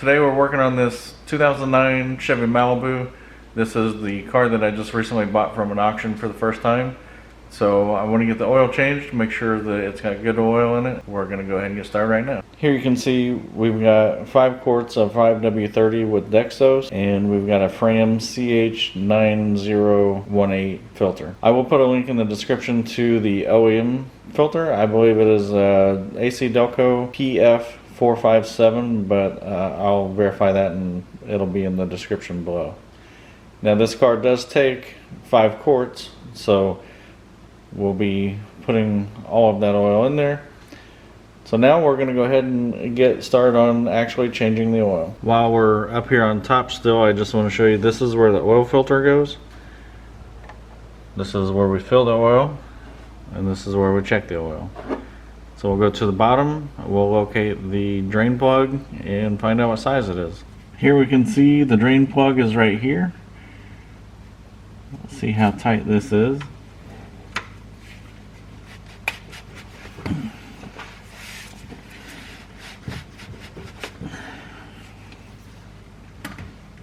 Today we're working on this 2009 Chevy Malibu. This is the car that I just recently bought from an auction for the first time. So I want to get the oil changed, make sure that it's got good oil in it. We're going to go ahead and get started right now. Here you can see we've got 5 quarts of 5W30 with Dexos, and we've got a Fram CH9018 filter. I will put a link in the description to the OEM filter. I believe it is AC Delco PF457, but I'll verify that and it'll be in the description below. Now this car does take 5 quarts, so we'll be putting all of that oil in there. So now we're going to go ahead and get started on actually changing the oil. While we're up here on top still, I just want to show you, this is where the oil filter goes. This is where we fill the oil, and this is where we check the oil. So we'll go to the bottom, we'll locate the drain plug and find out what size it is. Here we can see the drain plug is right here. Let's see how tight this is.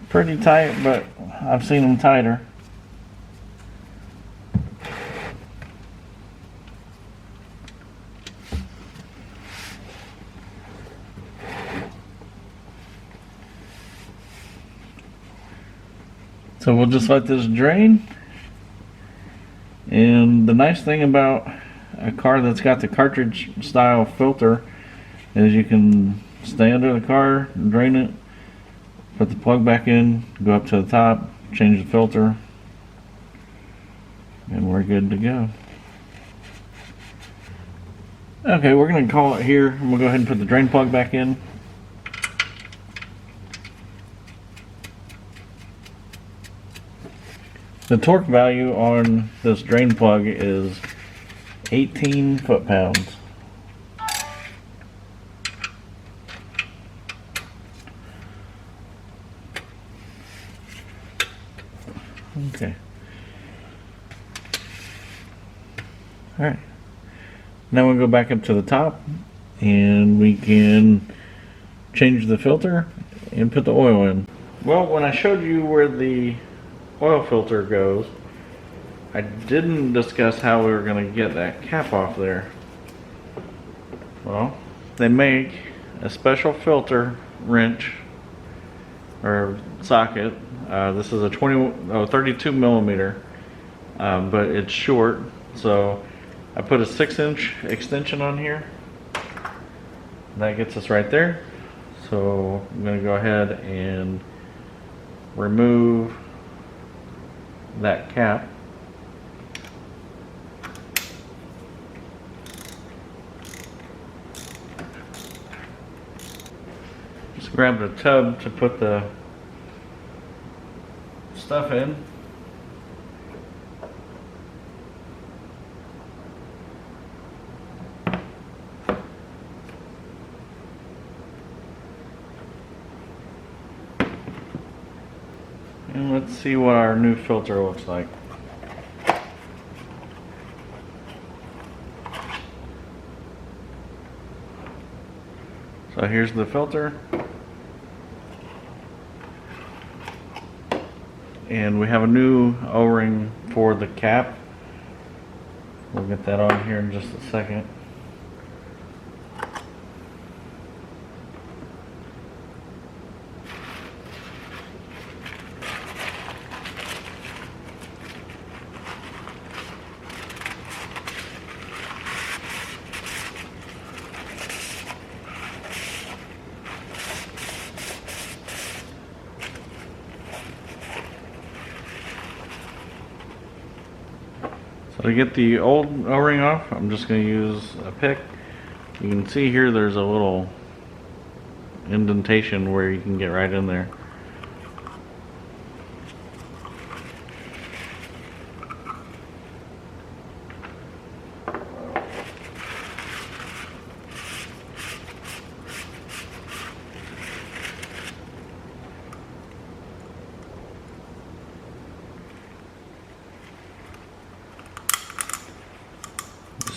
Pretty tight, but I've seen them tighter. So we'll just let this drain. And the nice thing about a car that's got the cartridge style filter is you can stay under the car, drain it, put the plug back in, go up to the top, change the filter, and we're good to go. Okay, we're going to call it here, and we'll go ahead and put the drain plug back in. The torque value on this drain plug is 18 foot-pounds. Okay. Alright. Now we'll go back up to the top and we can change the filter and put the oil in. Well, when I showed you where the oil filter goes, I didn't discuss how we were going to get that cap off there. Well, they make a special filter wrench or socket. This is a 32 millimeter, but it's short, so I put a 6-inch extension on here. That gets us right there. So I'm going to go ahead and remove that cap. Just grab the tub to put the stuff in. And let's see what our new filter looks like. So here's the filter. And we have a new O-ring for the cap. We'll get that on here in just a second. So to get the old O-ring off, I'm just going to use a pick. You can see here there's a little indentation where you can get right in there.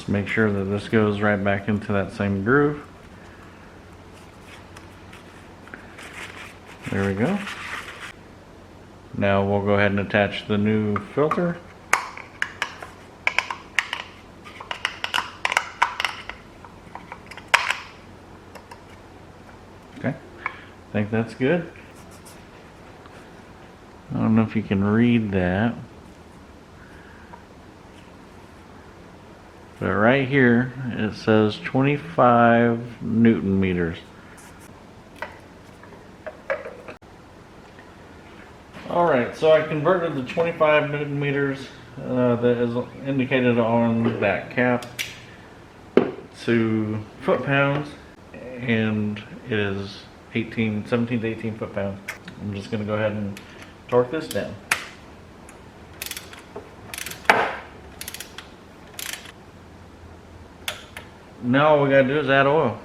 Make sure that this goes right back into that same groove. There we go. Now we'll go ahead and attach the new filter. Okay, I think that's good. I don't know if you can read that, but right here it says 25 Newton meters. Alright, so I converted the 25 Newton meters that is indicated on that cap to foot-pounds, and it is 17 to 18 foot-pounds. I'm just going to go ahead and torque this down. Now all we got to do is add oil.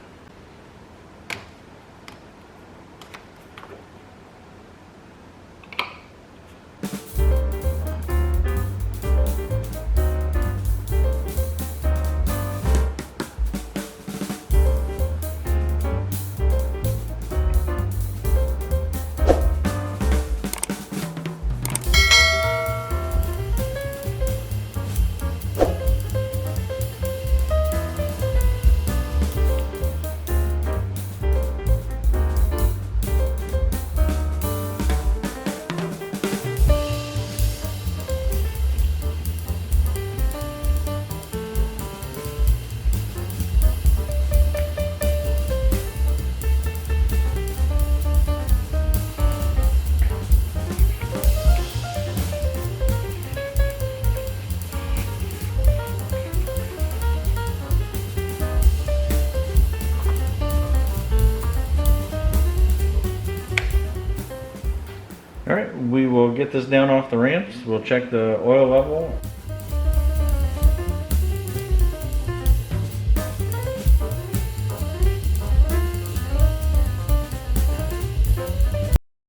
Alright, we will get this down off the ramps. We'll check the oil level.